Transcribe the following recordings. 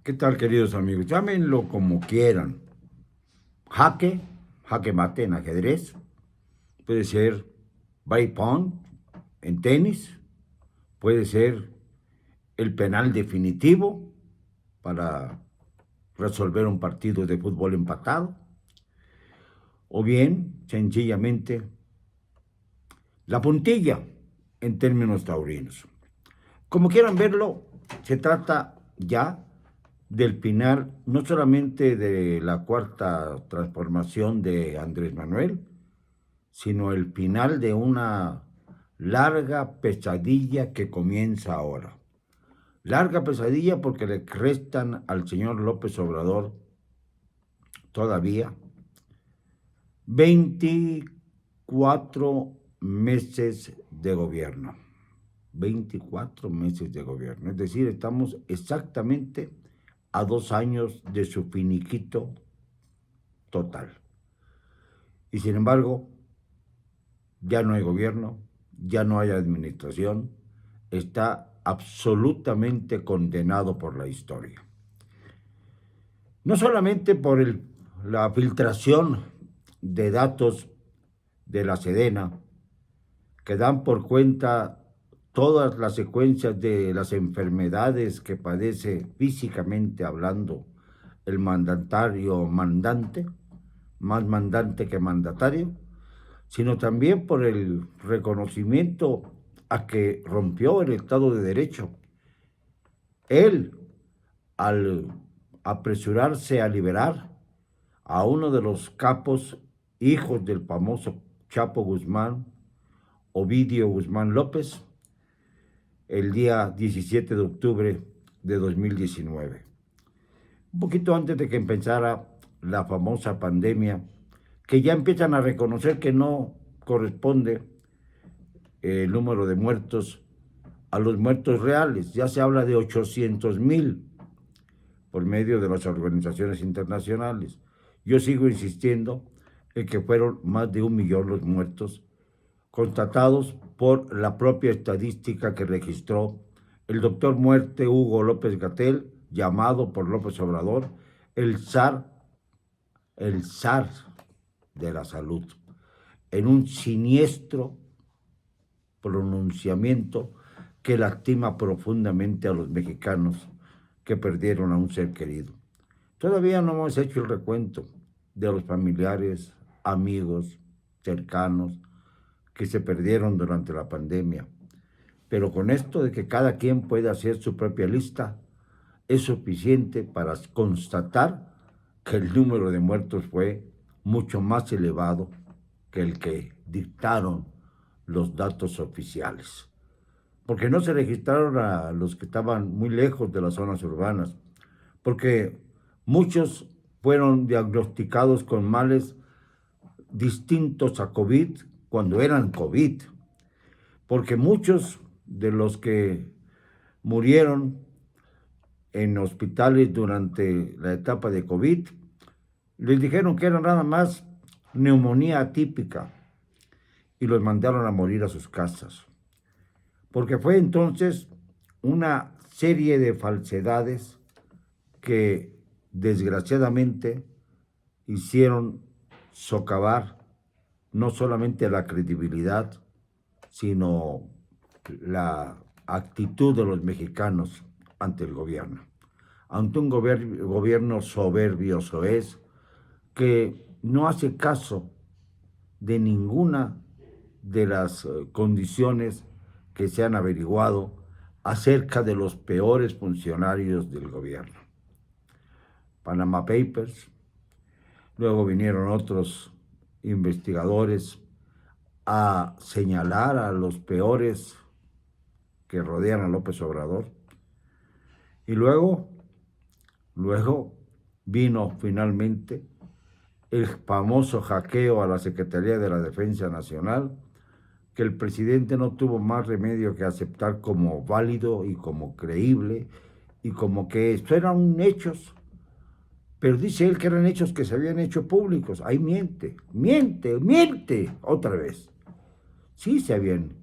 ¿Qué tal, queridos amigos? Llámenlo como quieran. Jaque mate en ajedrez, puede ser break point en tenis, puede ser el penal definitivo para resolver un partido de fútbol empatado, o bien, sencillamente, la puntilla en términos taurinos. Como quieran verlo, se trata ya del final, no solamente de la cuarta transformación de Andrés Manuel, sino el final de una larga pesadilla que comienza ahora. Larga pesadilla porque le restan al señor López Obrador todavía 24 meses de gobierno. 24 meses de gobierno. Es decir, estamos exactamente a 2 años de su finiquito total. Y sin embargo, ya no hay gobierno, ya no hay administración, está absolutamente condenado por la historia. No solamente por la filtración de datos de la Sedena, que dan por cuenta todas las secuencias de las enfermedades que padece físicamente hablando el mandatario mandante, más mandante que mandatario, sino también por el reconocimiento a que rompió el Estado de Derecho. Él, al apresurarse a liberar a uno de los capos, hijos del famoso Chapo Guzmán, Ovidio Guzmán López, el día 17 de octubre de 2019. Un poquito antes de que empezara la famosa pandemia, que ya empiezan a reconocer que no corresponde el número de muertos a los muertos reales. Ya se habla de 800,000 por medio de las organizaciones internacionales. Yo sigo insistiendo en que fueron más de 1,000,000 los muertos constatados por la propia estadística que registró el doctor Muerte Hugo López-Gatell, llamado por López Obrador el zar de la salud, en un siniestro pronunciamiento que lastima profundamente a los mexicanos que perdieron a un ser querido. Todavía no hemos hecho el recuento de los familiares, amigos, cercanos, que se perdieron durante la pandemia. Pero con esto de que cada quien puede hacer su propia lista, es suficiente para constatar que el número de muertos fue mucho más elevado que el que dictaron los datos oficiales. Porque no se registraron a los que estaban muy lejos de las zonas urbanas, porque muchos fueron diagnosticados con males distintos a COVID cuando eran COVID, porque muchos de los que murieron en hospitales durante la etapa de COVID, les dijeron que era nada más neumonía atípica y los mandaron a morir a sus casas. Porque fue entonces una serie de falsedades que desgraciadamente hicieron socavar no solamente la credibilidad, sino la actitud de los mexicanos ante el gobierno. Ante un gobierno soberbio soez que no hace caso de ninguna de las condiciones que se han averiguado acerca de los peores funcionarios del gobierno. Panama Papers, luego vinieron otros investigadores a señalar a los peores que rodean a López Obrador. Y luego vino finalmente el famoso hackeo a la Secretaría de la Defensa Nacional, que el presidente no tuvo más remedio que aceptar como válido y como creíble, y como que esto eran hechos. Pero dice él que eran hechos que se habían hecho públicos. Ahí miente otra vez. Sí se habían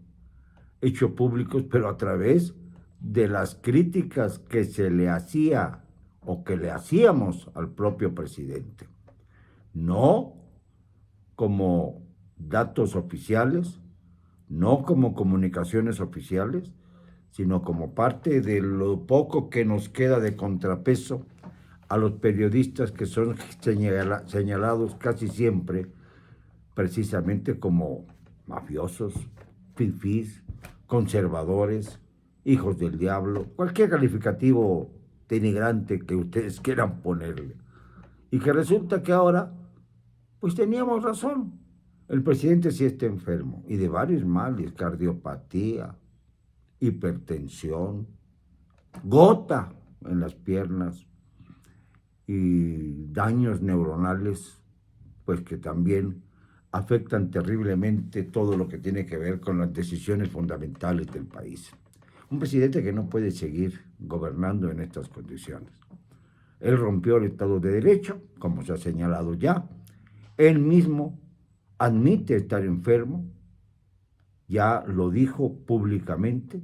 hecho públicos, pero a través de las críticas que se le hacía o que le hacíamos al propio presidente. No como datos oficiales, no como comunicaciones oficiales, sino como parte de lo poco que nos queda de contrapeso a los periodistas que son señalados casi siempre precisamente como mafiosos, fifís, conservadores, hijos del diablo, cualquier calificativo denigrante que ustedes quieran ponerle. Y que resulta que ahora, pues teníamos razón. El presidente sí está enfermo y de varios males, cardiopatía, hipertensión, gota en las piernas y daños neuronales, pues que también afectan terriblemente todo lo que tiene que ver con las decisiones fundamentales del país. Un presidente que no puede seguir gobernando en estas condiciones. Él rompió el Estado de Derecho, como se ha señalado ya. Él mismo admite estar enfermo, ya lo dijo públicamente,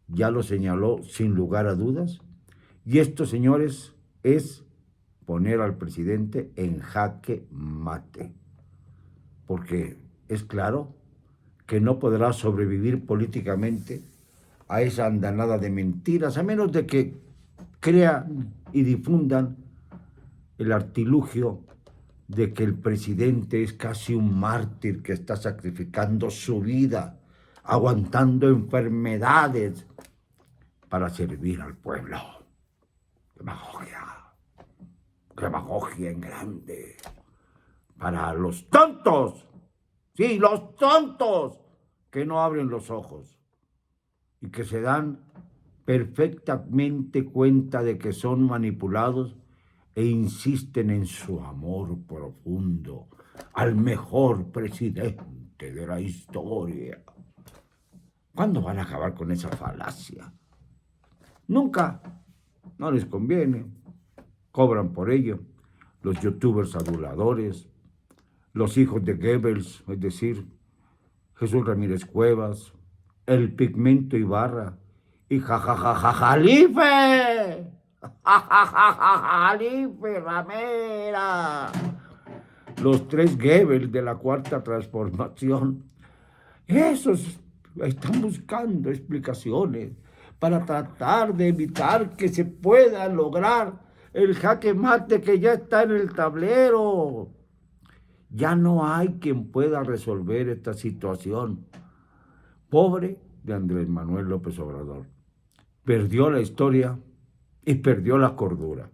ya lo señaló sin lugar a dudas. Y esto, señores, es poner al presidente en jaque mate. Porque es claro que no podrá sobrevivir políticamente a esa andanada de mentiras, a menos de que crean y difundan el artilugio de que el presidente es casi un mártir que está sacrificando su vida, aguantando enfermedades para servir al pueblo. Demagogia, demagogia en grande. Para los tontos, sí, los tontos que no abren los ojos y que se dan perfectamente cuenta de que son manipulados e insisten en su amor profundo al mejor presidente de la historia. ¿Cuándo van a acabar con esa falacia? Nunca. No les conviene. Cobran por ello. Los youtubers aduladores, los hijos de Goebbels, es decir, Jesús Ramírez Cuevas, el Pigmento Ibarra y Jalife. Jalife Ramera. Los tres Goebbels de la Cuarta Transformación. Esos están buscando explicaciones para tratar de evitar que se pueda lograr el jaque mate que ya está en el tablero. Ya no hay quien pueda resolver esta situación. Pobre de Andrés Manuel López Obrador. Perdió la historia y perdió la cordura.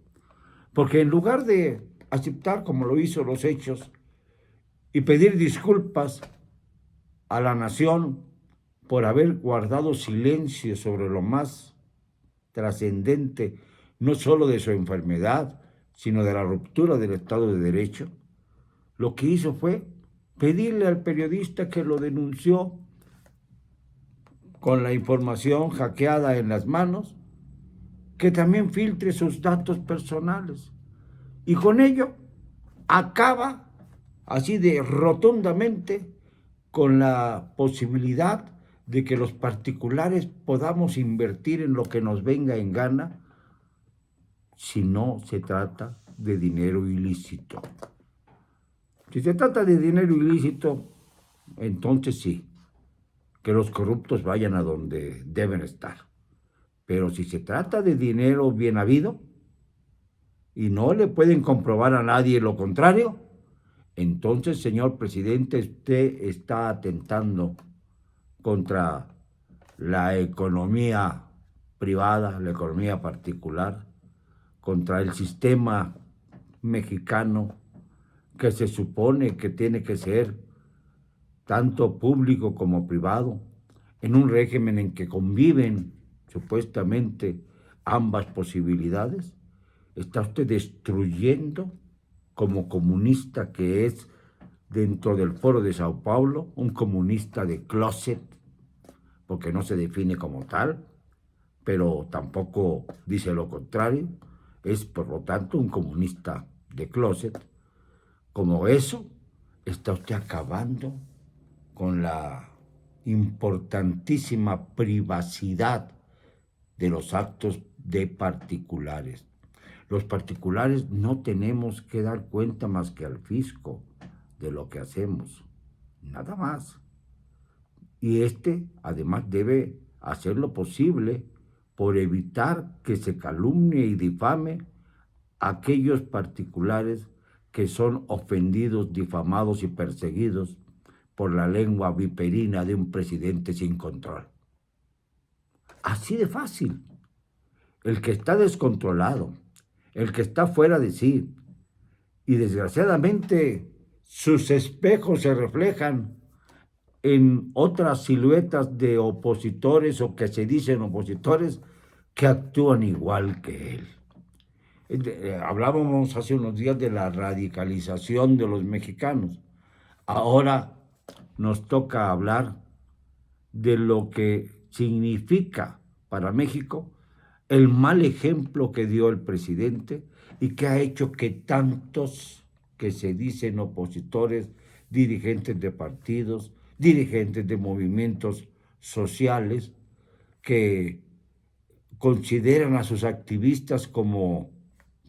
Porque en lugar de aceptar, como lo hizo, los hechos y pedir disculpas a la nación por haber guardado silencio sobre lo más trascendente, no solo de su enfermedad, sino de la ruptura del Estado de Derecho, lo que hizo fue pedirle al periodista que lo denunció con la información hackeada en las manos, que también filtre sus datos personales. Y con ello acaba así de rotundamente con la posibilidad de que los particulares podamos invertir en lo que nos venga en gana si no se trata de dinero ilícito. Si se trata de dinero ilícito, entonces sí, que los corruptos vayan a donde deben estar. Pero si se trata de dinero bien habido y no le pueden comprobar a nadie lo contrario, entonces, señor presidente, usted está atentando contra la economía privada, la economía particular, contra el sistema mexicano que se supone que tiene que ser tanto público como privado, en un régimen en que conviven supuestamente ambas posibilidades. Está usted destruyendo, como comunista que es dentro del Foro de Sao Paulo, un comunista de closet, porque no se define como tal, pero tampoco dice lo contrario, es por lo tanto un comunista de closet. Como eso, está usted acabando con la importantísima privacidad de los actos de particulares. Los particulares no tenemos que dar cuenta más que al fisco de lo que hacemos, nada más. Y además, debe hacer lo posible por evitar que se calumnie y difame a aquellos particulares que son ofendidos, difamados y perseguidos por la lengua viperina de un presidente sin control. Así de fácil. El que está descontrolado, el que está fuera de sí, y desgraciadamente sus espejos se reflejan en otras siluetas de opositores o que se dicen opositores que actúan igual que él. Hablábamos hace unos días de la radicalización de los mexicanos. Ahora nos toca hablar de lo que significa para México el mal ejemplo que dio el presidente y que ha hecho que tantos que se dicen opositores, dirigentes de partidos, dirigentes de movimientos sociales, que consideran a sus activistas como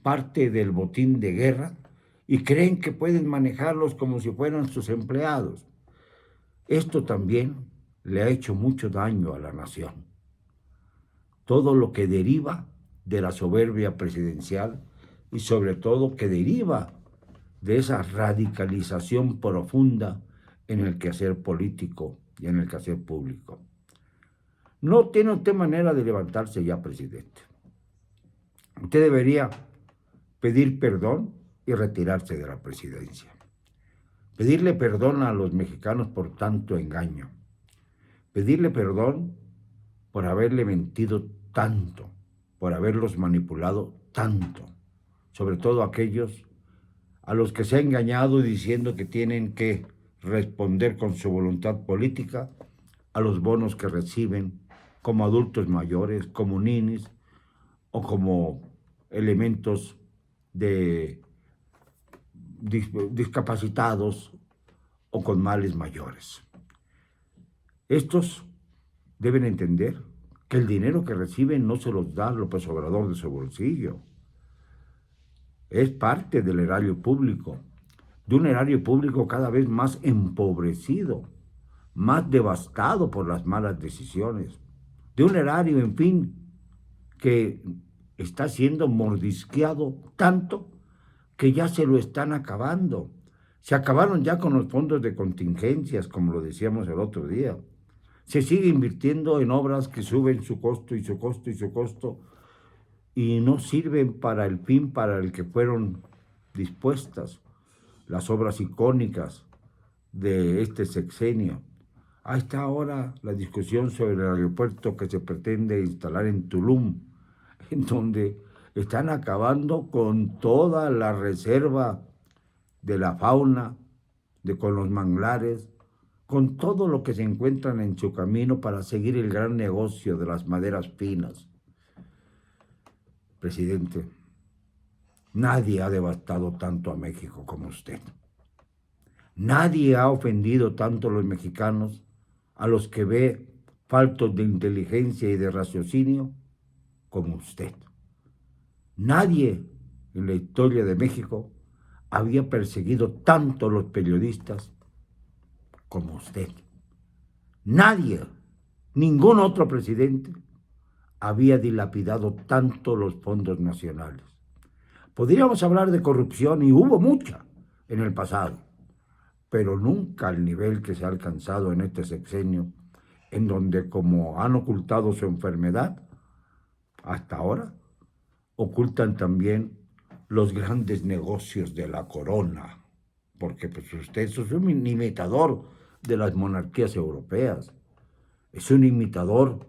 parte del botín de guerra y creen que pueden manejarlos como si fueran sus empleados. Esto también le ha hecho mucho daño a la nación. Todo lo que deriva de la soberbia presidencial y sobre todo que deriva de esa radicalización profunda en el quehacer político y en el quehacer público. No tiene usted manera de levantarse ya, presidente. Usted debería pedir perdón y retirarse de la presidencia. Pedirle perdón a los mexicanos por tanto engaño. Pedirle perdón por haberle mentido tanto, por haberlos manipulado tanto, sobre todo aquellos a los que se ha engañado diciendo que tienen que responder con su voluntad política a los bonos que reciben como adultos mayores, como ninis o como elementos de discapacitados o con males mayores. Estos deben entender que el dinero que reciben no se los da López Obrador de su bolsillo. Es parte del erario público, de un erario público cada vez más empobrecido, más devastado por las malas decisiones, de un erario, en fin, que está siendo mordisqueado tanto que ya se lo están acabando. Se acabaron ya con los fondos de contingencias, como lo decíamos el otro día. Se sigue invirtiendo en obras que suben su costo y su costo y su costo y no sirven para el fin para el que fueron dispuestas. Las obras icónicas de este sexenio. Ahí está ahora la discusión sobre el aeropuerto que se pretende instalar en Tulum, en donde están acabando con toda la reserva de la fauna, con los manglares, con todo lo que se encuentran en su camino para seguir el gran negocio de las maderas finas. Presidente, nadie ha devastado tanto a México como usted. Nadie ha ofendido tanto a los mexicanos, a los que ve faltos de inteligencia y de raciocinio, como usted. Nadie en la historia de México había perseguido tanto a los periodistas como usted. Nadie, ningún otro presidente había dilapidado tanto los fondos nacionales. Podríamos hablar de corrupción, y hubo mucha en el pasado, pero nunca al nivel que se ha alcanzado en este sexenio, en donde, como han ocultado su enfermedad, hasta ahora ocultan también los grandes negocios de la corona, porque pues usted es un imitador de las monarquías europeas, es un imitador,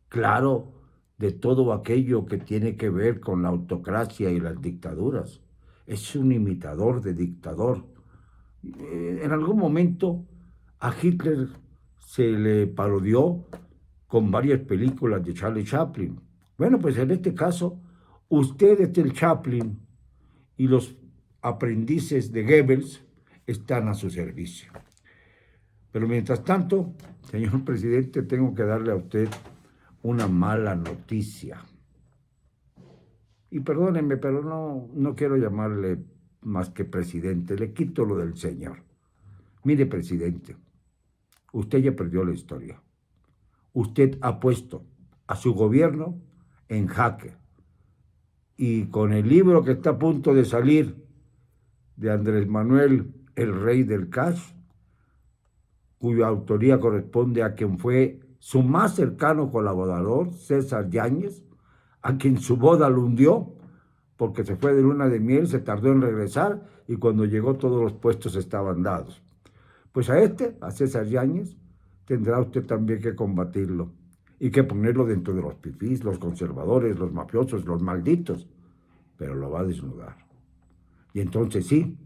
claro, de todo aquello que tiene que ver con la autocracia y las dictaduras, es un imitador de dictador. En algún momento a Hitler se le parodió con varias películas de Charlie Chaplin. Bueno, pues en este caso, usted es el Chaplin y los aprendices de Goebbels están a su servicio. Pero mientras tanto, señor presidente, tengo que darle a usted una mala noticia. Y perdónenme, pero no quiero llamarle más que presidente, le quito lo del señor. Mire, presidente, usted ya perdió la historia. Usted ha puesto a su gobierno en jaque. Y con el libro que está a punto de salir de Andrés Manuel, el rey del cash, cuya autoría corresponde a quien fue su más cercano colaborador, César Yáñez, a quien su boda lo hundió, porque se fue de luna de miel, se tardó en regresar y cuando llegó todos los puestos estaban dados. Pues a César Yáñez, tendrá usted también que combatirlo y que ponerlo dentro de los fifís, los conservadores, los mafiosos, los malditos, pero lo va a desnudar. Y entonces sí,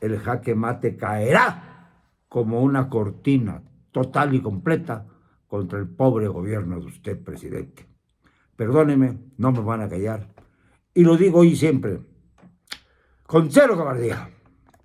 el jaque mate caerá como una cortina total y completa contra el pobre gobierno de usted, presidente. Perdóneme, no me van a callar. Y lo digo hoy siempre, con cero cobardía.